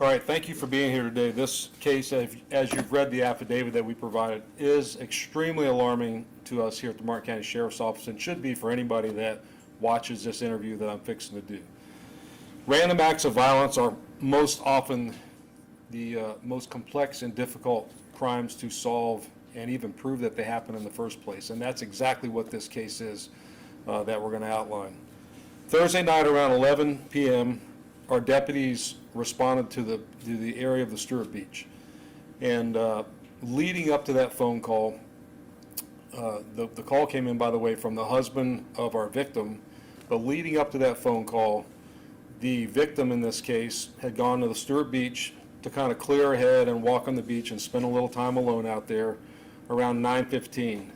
All right, thank you for being here today. This case, as you've read the affidavit that we provided, is extremely alarming to us here at the Martin County Sheriff's Office, and should be for anybody that watches this interview that I'm fixing to do. Random acts of violence are most often the most complex and difficult crimes to solve and even prove that they happen in the first place, and that's exactly what this case is that we're going to outline. Thursday night around 11 p.m., our deputies responded to the area of the Stewart Beach, and leading up to that phone call, the call came in, by the way, from the husband of our victim, but leading up to that phone call, the victim in this case had gone to the Stewart Beach to kind of clear her head and walk on the beach and spend a little time alone out there around 9:15,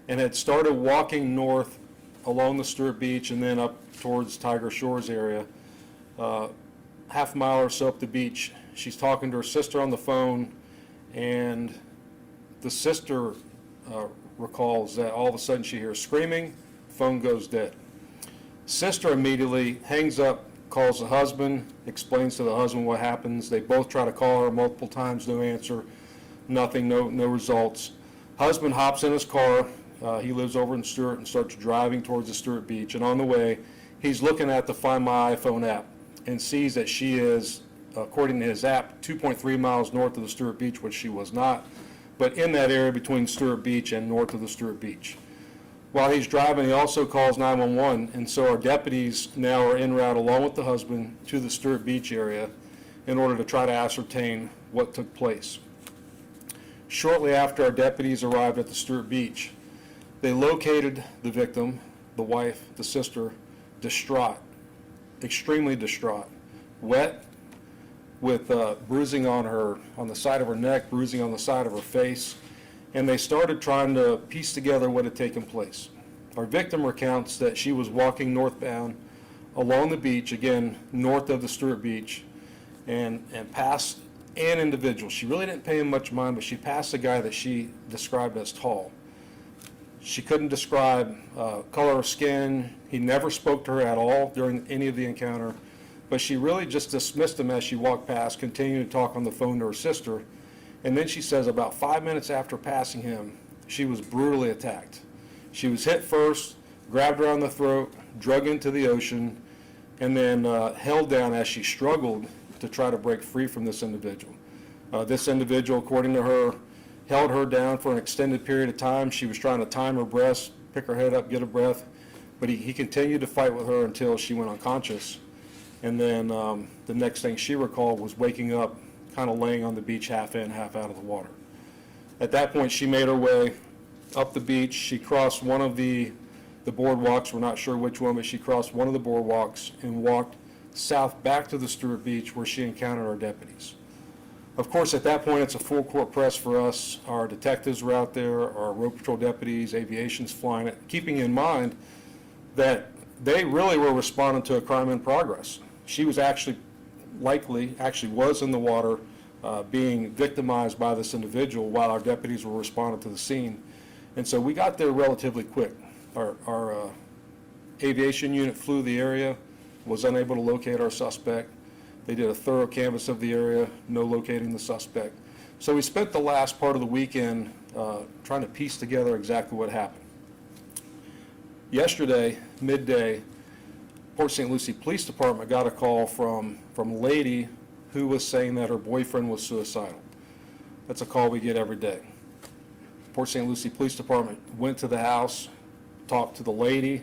and had started walking north along the Stewart Beach and then up towards Tiger Shores area. Half a mile or so up the beach, she's talking to her sister on the phone, and the sister recalls that all of a sudden she hears screaming, phone goes dead. Sister immediately hangs up, calls the husband, explains to the husband what happens. They both try to call her multiple times, no answer, nothing, no results. Husband hops in his car, he lives over in Stewart, and starts driving towards the Stewart Beach, and on the way, he's looking at the Find My iPhone app and sees that she is, according to his app, 2.3 miles north of the Stewart Beach, which she was not, but in that area between Stewart Beach and north of the Stewart Beach. While he's driving, he also calls 911, and so our deputies now are en route along with the husband to the Stewart Beach area in order to try to ascertain what took place. Shortly after our deputies arrived at the Stewart Beach, they located the victim, the wife, the sister, distraught, extremely distraught, wet, with bruising on the side of her neck, bruising on the side of her face, and they started trying to piece together what had taken place. Our victim recounts that she was walking northbound along the beach, again, north of the Stewart Beach, and passed an individual. She really didn't pay him much mind, but she passed a guy that she described as tall. She couldn't describe color of skin. He never spoke to her at all during any of the encounter, but she really just dismissed him as she walked past, continuing to talk on the phone to her sister. And then she says about 5 minutes after passing him, she was brutally attacked. She was hit first, grabbed around the throat, drug into the ocean, and then held down as she struggled to try to break free from this individual. This individual, according to her, held her down for an extended period of time. She was trying to time her breaths, pick her head up, get a breath, but he continued to fight with her until she went unconscious. And then the next thing she recalled was waking up, kind of laying on the beach, half in, half out of the water. At that point, she made her way up the beach. She crossed one of the boardwalks. We're not sure which one, but she crossed one of the boardwalks and walked south back to the Stewart Beach, where she encountered our deputies. Of course, at that point, it's a full court press for us. Our detectives were out there, our road patrol deputies, aviation's flying it, keeping in mind that they really were responding to a crime in progress. She was actually was in the water being victimized by this individual while our deputies were responding to the scene. And so we got there relatively quick. Our aviation unit flew the area, was unable to locate our suspect. They did a thorough canvass of the area, no locating the suspect. So we spent the last part of the weekend trying to piece together exactly what happened. Yesterday, midday, Port St. Lucie Police Department got a call from a lady who was saying that her boyfriend was suicidal. That's a call we get every day. Port St. Lucie Police Department went to the house, talked to the lady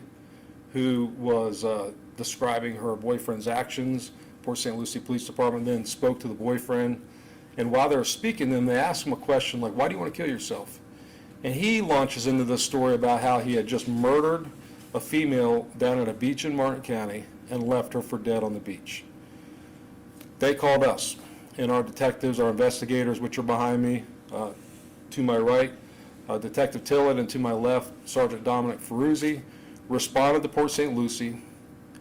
who was describing her boyfriend's actions. Port St. Lucie Police Department then spoke to the boyfriend, and while they were speaking to him, they asked him a question like, "Why do you want to kill yourself?" And he launches into this story about how he had just murdered a female down at a beach in Martin County and left her for dead on the beach. They called us, and our detectives, our investigators, which are behind me, to my right, Detective Tillett, and to my left, Sergeant Dominic Ferruzzi, responded to Port St. Lucie,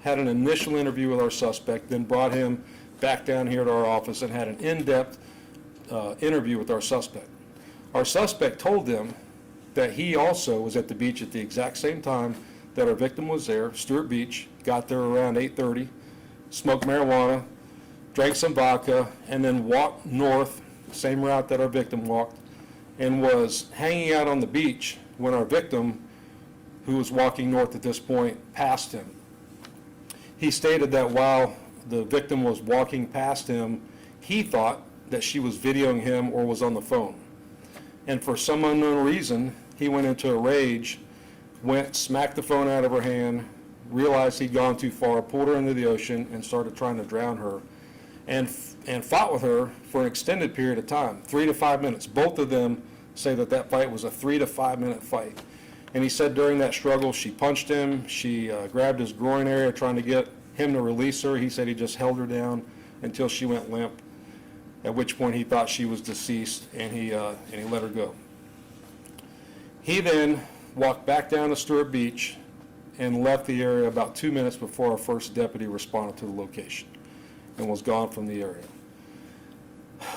had an initial interview with our suspect, then brought him back down here to our office and had an in-depth interview with our suspect. Our suspect told them that he also was at the beach at the exact same time that our victim was there, Stewart Beach, got there around 8:30, smoked marijuana, drank some vodka, and then walked north, same route that our victim walked, and was hanging out on the beach when our victim, who was walking north at this point, passed him. He stated that while the victim was walking past him, he thought that she was videoing him or was on the phone. And for some unknown reason, he went into a rage, smacked the phone out of her hand, realized he'd gone too far, pulled her into the ocean, and started trying to drown her, and fought with her for an extended period of time, 3 to 5 minutes. Both of them say that that fight was a 3 to 5 minute fight. And he said during that struggle, she punched him, she grabbed his groin area trying to get him to release her. He said he just held her down until she went limp, at which point he thought she was deceased, and he let her go. He then walked back down to Stewart Beach and left the area about 2 minutes before our first deputy responded to the location and was gone from the area.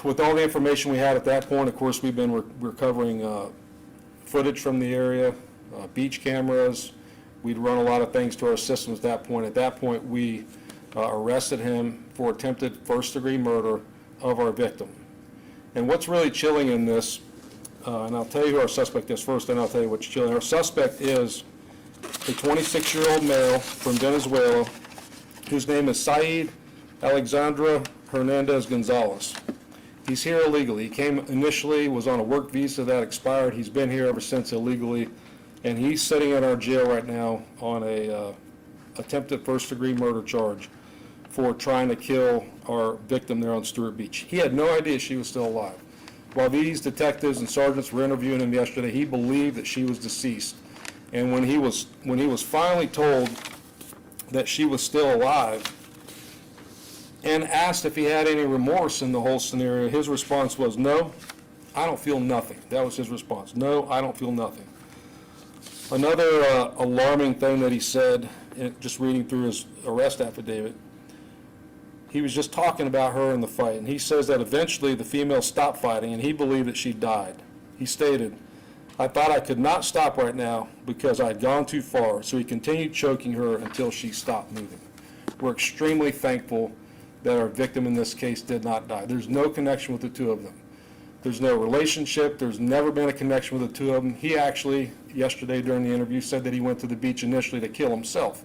With all the information we had at that point, of course, we've been recovering footage from the area, beach cameras. We'd run a lot of things to our systems at that point. At that point, we arrested him for attempted first-degree murder of our victim. And what's really chilling in this, and I'll tell you who our suspect is first, then I'll tell you what's chilling. Our suspect is a 26-year-old male from Venezuela whose name is Said Alexandra Hernandez Gonzalez. He's here illegally. He came initially, was on a work visa that expired. He's been here ever since illegally, and he's sitting in our jail right now on a attempted first-degree murder charge for trying to kill our victim there on Stewart Beach. He had no idea she was still alive. While these detectives and sergeants were interviewing him yesterday, he believed that she was deceased. And when he was finally told that she was still alive and asked if he had any remorse in the whole scenario, his response was, "No, I don't feel nothing." That was his response. "No, I don't feel nothing." Another alarming thing that he said, just reading through his arrest affidavit, he was just talking about her in the fight, and he says that eventually the female stopped fighting and he believed that she died. He stated, "I thought I could not stop right now because I had gone too far," so he continued choking her until she stopped moving. We're extremely thankful that our victim in this case did not die. There's no connection with the two of them. There's no relationship. There's never been a connection with the two of them. He actually, yesterday during the interview, said that he went to the beach initially to kill himself.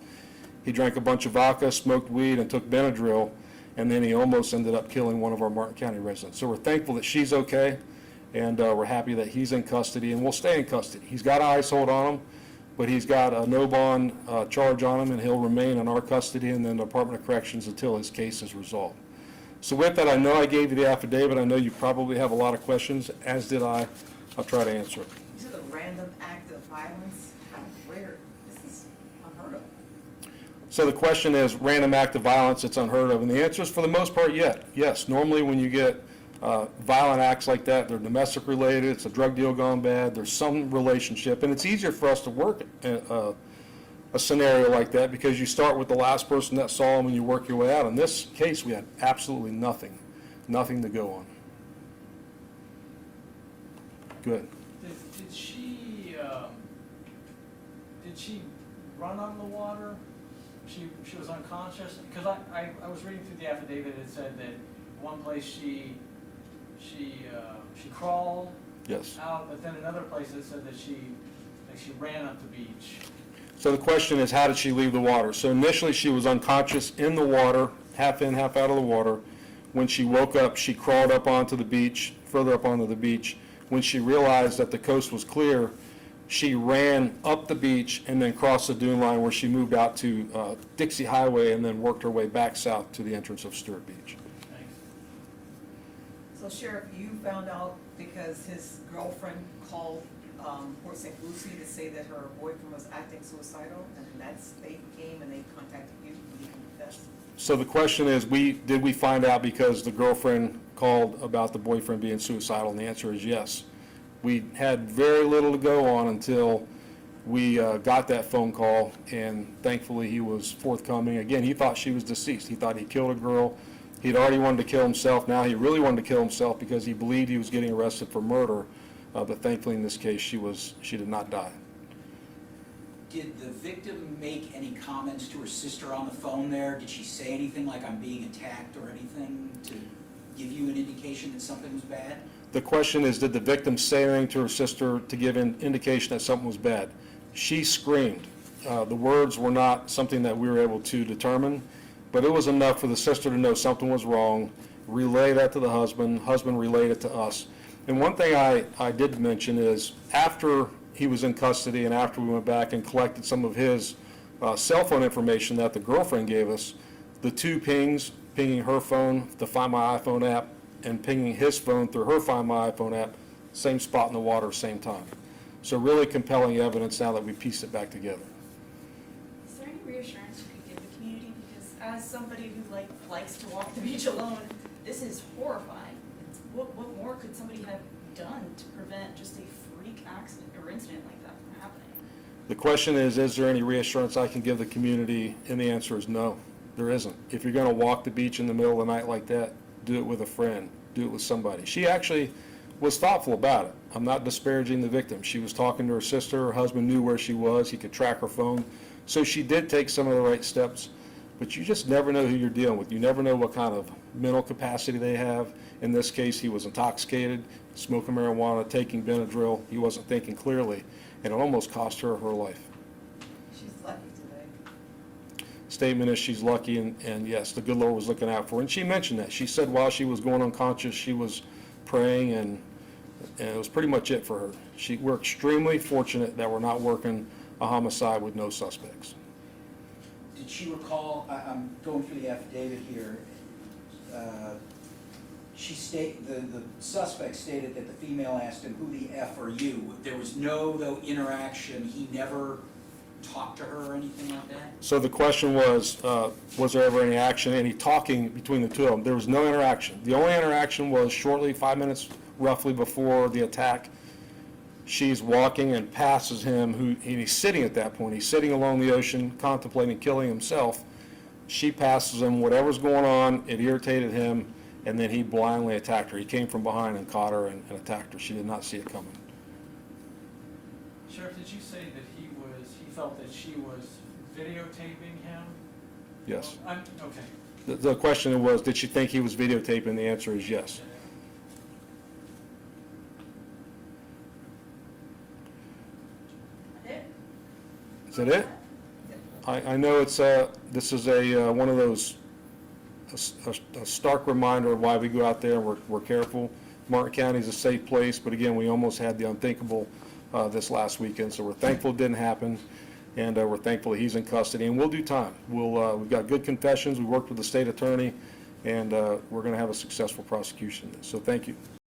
He drank a bunch of vodka, smoked weed, and took Benadryl, and then he almost ended up killing one of our Martin County residents. So we're thankful that she's okay, and we're happy that he's in custody and will stay in custody. He's got an ICE hold on him, but he's got a no bond charge on him, and he'll remain in our custody and then the Department of Corrections until his case is resolved. So with that, I know I gave you the affidavit. I know you probably have a lot of questions, as did I. I'll try to answer it. Is it a random act of violence? Where, this is unheard of. So the question is, random act of violence, it's unheard of. And the answer is, for the most part, yes. Normally when you get violent acts like that, they're domestic related, it's a drug deal gone bad, there's some relationship, and it's easier for us to work a scenario like that because you start with the last person that saw him and you work your way out. In this case, we had absolutely nothing to go on. Good. Did she run on the water? She was unconscious? Because I was reading through the affidavit, it said that one place she crawled Yes. out, but then another place it said that she ran up the beach. So the question is, how did she leave the water? So initially she was unconscious in the water, half in, half out of the water. When she woke up, she crawled up onto the beach, further up onto the beach. When she realized that the coast was clear, she ran up the beach and then crossed the dune line where she moved out to Dixie Highway and then worked her way back south to the entrance of Stewart Beach. Thanks. So Sheriff, you found out because his girlfriend called Port St. Lucie to say that her boyfriend was acting suicidal, and then they came and they contacted you and you confessed? So the question is, did we find out because the girlfriend called about the boyfriend being suicidal? And the answer is yes. We had very little to go on until we got that phone call, and thankfully he was forthcoming. Again, he thought she was deceased. He thought he killed a girl. He'd already wanted to kill himself. Now he really wanted to kill himself because he believed he was getting arrested for murder. But thankfully in this case, she did not die. Did the victim make any comments to her sister on the phone there? Did she say anything like, I'm being attacked or anything to give you an indication that something was bad? The question is, did the victim say anything to her sister to give an indication that something was bad? She screamed. The words were not something that we were able to determine, but it was enough for the sister to know something was wrong, relay that to the husband relayed it to us. And one thing I did mention is, after he was in custody and after we went back and collected some of his cell phone information that the girlfriend gave us, the two pings, pinging her phone, the Find My iPhone app, and pinging his phone through her Find My iPhone app, same spot in the water, same time. So really compelling evidence now that we pieced it back together. Is there any reassurance you could give the community? Because as somebody who likes to walk the beach alone, this is horrifying. What more could somebody have done to prevent just a freak accident or incident like that from happening? The question is there any reassurance I can give the community? And the answer is no, there isn't. If you're gonna walk the beach in the middle of the night like that, do it with a friend, do it with somebody. She actually was thoughtful about it. I'm not disparaging the victim. She was talking to her sister, her husband knew where she was, he could track her phone. So she did take some of the right steps, but you just never know who you're dealing with. You never know what kind of mental capacity they have. In this case, he was intoxicated, smoking marijuana, taking Benadryl. He wasn't thinking clearly, and it almost cost her life. She's lucky today. Statement is she's lucky, and yes, the good Lord was looking out for her. And she mentioned that. She said while she was going unconscious, she was praying, and it was pretty much it for her. We're extremely fortunate that we're not working a homicide with no suspects. Did she recall, I'm going through the affidavit here, the suspect stated that the female asked him, who the F are you? There was no, though, interaction, he never talked to her or anything like that? So the question was there ever any action, any talking between the two of them? There was no interaction. The only interaction was shortly, 5 minutes roughly before the attack. She's walking and passes him, and he's sitting at that point. He's sitting along the ocean, contemplating killing himself. She passes him, whatever's going on, it irritated him, and then he blindly attacked her. He came from behind and caught her and attacked her. She did not see it coming. Sheriff, did you say that he felt that she was videotaping him? Yes. Okay. The question was, did she think he was videotaping? The answer is yes. Is that it? I know it's this is one of those a stark reminder of why we go out there and we're careful. Martin County is a safe place, but again, we almost had the unthinkable this last weekend. So we're thankful it didn't happen, and we're thankful he's in custody. And we'll do time. We've got good confessions. We worked with the state attorney, and we're going to have a successful prosecution. So thank you.